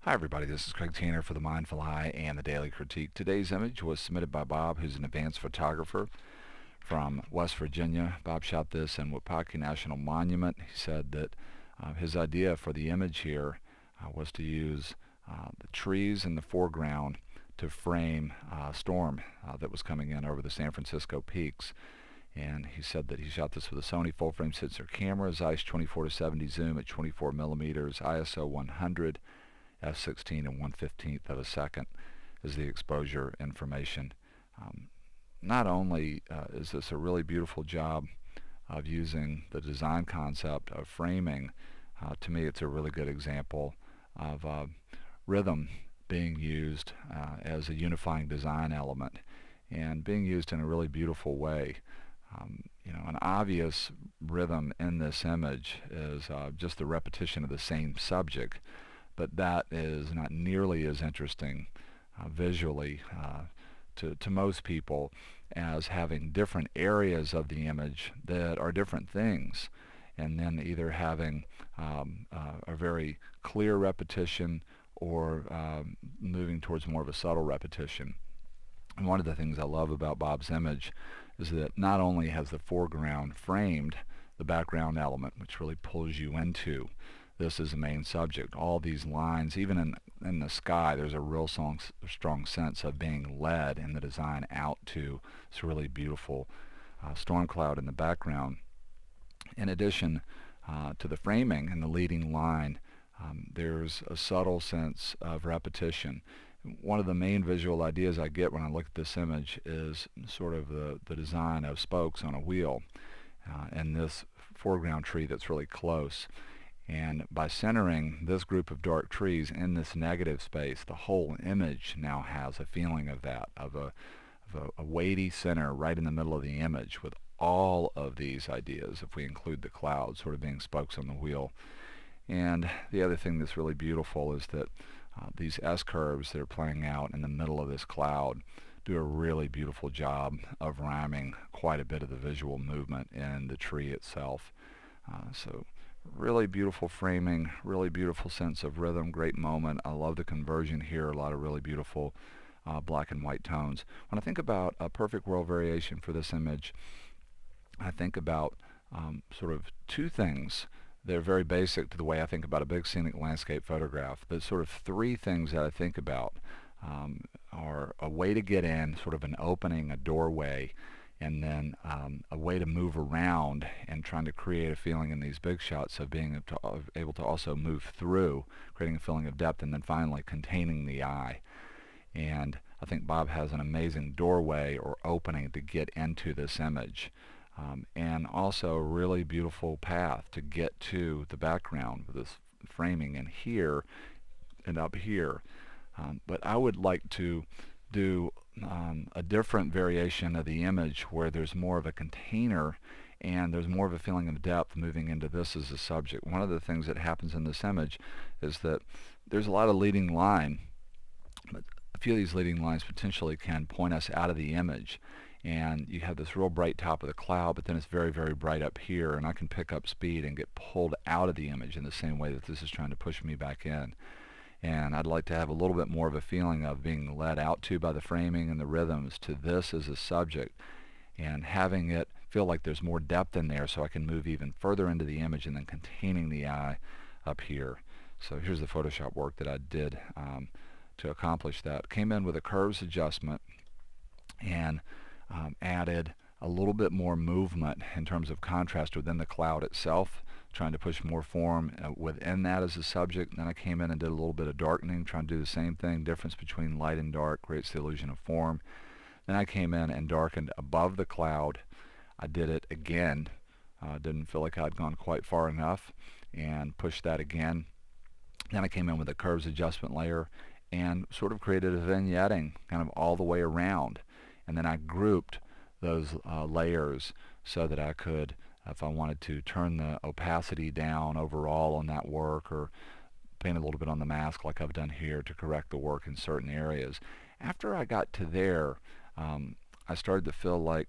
Hi everybody, this is Craig Tanner for The Mindful Eye and The Daily Critique. Today's image was submitted by Bob, who's an advanced photographer from West Virginia. Bob shot this in Wapaki National Monument. He said that his idea for the image here was to use the trees in the foreground to frame a storm that was coming in over the San Francisco peaks. And he said that he shot this with a Sony full-frame sensor camera, Zeiss 24-70 zoom at 24 millimeters, ISO 100, f16 and 1/15th of a second is the exposure information. Not only is this a really beautiful job of using the design concept of framing, to me it's a really good example of rhythm being used as a unifying design element and being used in a really beautiful way. An obvious rhythm in this image is just the repetition of the same subject, but that is not nearly as interesting visually to most people as having different areas of the image that are different things, and then either having a very clear repetition or moving towards more of a subtle repetition. And one of the things I love about Bob's image is that not only has the foreground framed the background element, which really pulls you into this is the main subject. All these lines, even in the sky, there's a real strong sense of being led in the design out to this really beautiful storm cloud in the background. In addition to the framing and the leading line, there's a subtle sense of repetition. One of the main visual ideas I get when I look at this image is sort of the design of spokes on a wheel and this foreground tree that's really close. And by centering this group of dark trees in this negative space, the whole image now has a feeling of that, of a weighty center right in the middle of the image with all of these ideas, if we include the clouds, sort of being spokes on the wheel. And the other thing that's really beautiful is that these S-curves that are playing out in the middle of this cloud do a really beautiful job of rhyming quite a bit of the visual movement in the tree itself. So really beautiful framing, really beautiful sense of rhythm, great moment. I love the conversion here, a lot of really beautiful black and white tones. When I think about a perfect world variation for this image, I think about sort of two things. They're very basic to the way I think about a big scenic landscape photograph, but sort of three things that I think about are a way to get in, sort of an opening, a doorway, and then a way to move around and trying to create a feeling in these big shots of being able to also move through, creating a feeling of depth, and then finally containing the eye. And I think Bob has an amazing doorway or opening to get into this image. And also a really beautiful path to get to the background with this framing in here and up here. But I would like to do a different variation of the image where there's more of a container and there's more of a feeling of depth moving into this as a subject. One of the things that happens in this image is that there's a lot of leading line, but a few of these leading lines potentially can point us out of the image. And you have this real bright top of the cloud, but then it's very, very bright up here, and I can pick up speed and get pulled out of the image in the same way that this is trying to push me back in. And I'd like to have a little bit more of a feeling of being led out to by the framing and the rhythms to this as a subject, and having it feel like there's more depth in there so I can move even further into the image and then containing the eye up here. So here's the Photoshop work that I did to accomplish that. Came in with a curves adjustment and added a little bit more movement in terms of contrast within the cloud itself, trying to push more form within that as a subject. Then I came in and did a little bit of darkening, trying to do the same thing. Difference between light and dark creates the illusion of form. Then I came in and darkened above the cloud. I did it again. Didn't feel like I'd gone quite far enough and pushed that again. Then I came in with a curves adjustment layer and sort of created a vignetting kind of all the way around. And then I grouped those layers so that I could, if I wanted to, turn the opacity down overall on that work or paint a little bit on the mask like I've done here to correct the work in certain areas. After I got to there, I started to feel like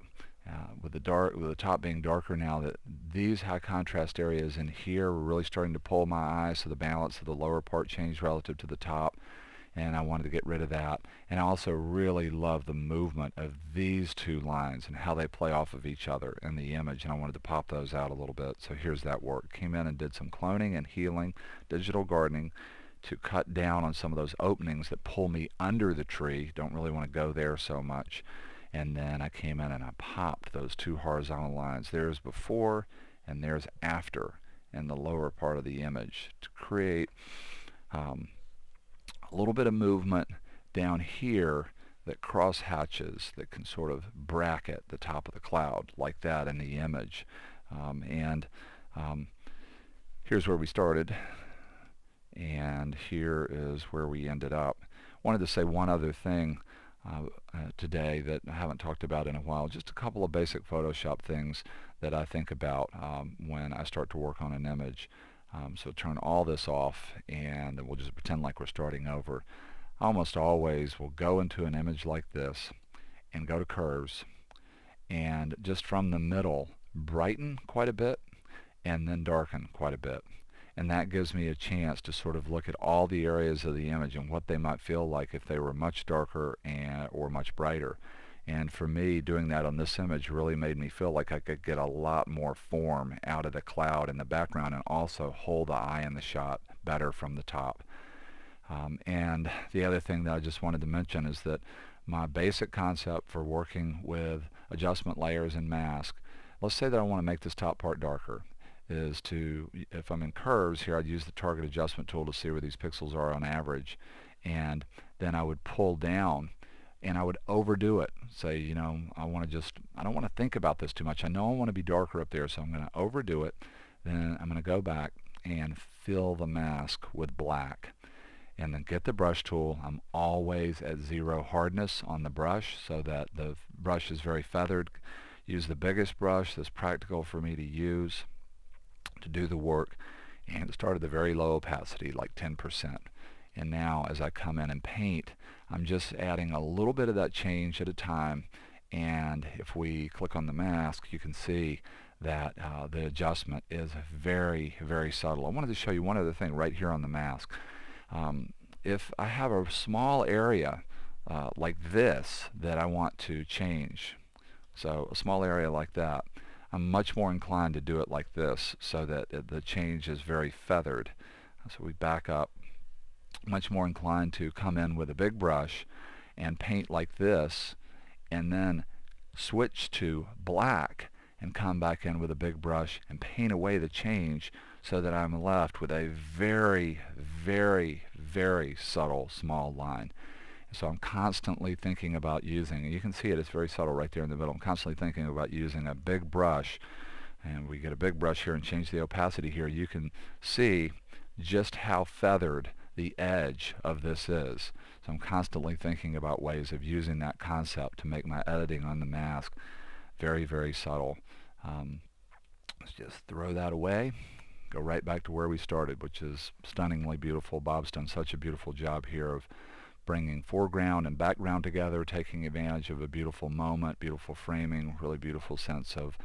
with the top being darker now, that these high contrast areas in here were really starting to pull my eye, so the balance of the lower part changed relative to the top, and I wanted to get rid of that. And I also really love the movement of these two lines and how they play off of each other in the image, and I wanted to pop those out a little bit. So here's that work. Came in and did some cloning and healing, digital gardening, to cut down on some of those openings that pull me under the tree. Don't really want to go there so much. And then I came in and I popped those two horizontal lines. There's before and there's after in the lower part of the image to create a little bit of movement down here that cross hatches, that can sort of bracket the top of the cloud like that in the image. And here's where we started, and here is where we ended up. Wanted to say one other thing today that I haven't talked about in a while. Just a couple of basic Photoshop things that I think about when I start to work on an image. So turn all this off, and we'll just pretend like we're starting over. I almost always will go into an image like this and go to curves, and just from the middle brighten quite a bit and then darken quite a bit. And that gives me a chance to sort of look at all the areas of the image and what they might feel like if they were much darker or much brighter. And for me, doing that on this image really made me feel like I could get a lot more form out of the cloud in the background and also hold the eye in the shot better from the top. And the other thing that I just wanted to mention is that my basic concept for working with adjustment layers and mask, let's say that I want to make this top part darker, is to, if I'm in curves here, I'd use the target adjustment tool to see where these pixels are on average, and then I would pull down and I would overdo it. Say, you know, I don't want to think about this too much. I know I want to be darker up there, so I'm going to overdo it. Then I'm going to go back and fill the mask with black, and then get the brush tool. I'm always at 0 hardness on the brush so that the brush is very feathered. Use the biggest brush that's practical for me to use to do the work, and start at the very low opacity, like 10%. And now as I come in and paint, I'm just adding a little bit of that change at a time, and if we click on the mask, you can see that the adjustment is very, very subtle. I wanted to show you one other thing right here on the mask. If I have a small area like this that I want to change, so a small area like that, I'm much more inclined to do it like this so that the change is very feathered. So we back up, much more inclined to come in with a big brush and paint like this, and then switch to black and come back in with a big brush and paint away the change, so that I'm left with a very, very, very subtle small line. So I'm constantly thinking about using, and you can see it's very subtle right there in the middle. I'm constantly thinking about using a big brush, and we get a big brush here and change the opacity here. You can see just how feathered the edge of this is. So I'm constantly thinking about ways of using that concept to make my editing on the mask very, very subtle. Let's just throw that away. Go right back to where we started, which is stunningly beautiful. Bob's done such a beautiful job here of bringing foreground and background together, taking advantage of a beautiful moment, beautiful framing, really beautiful sense of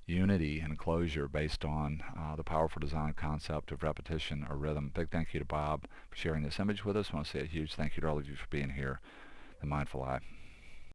unity and closure based on the powerful design concept of repetition or rhythm. Big thank you to Bob for sharing this image with us. I want to say a huge thank you to all of you for being here. The Mindful Eye.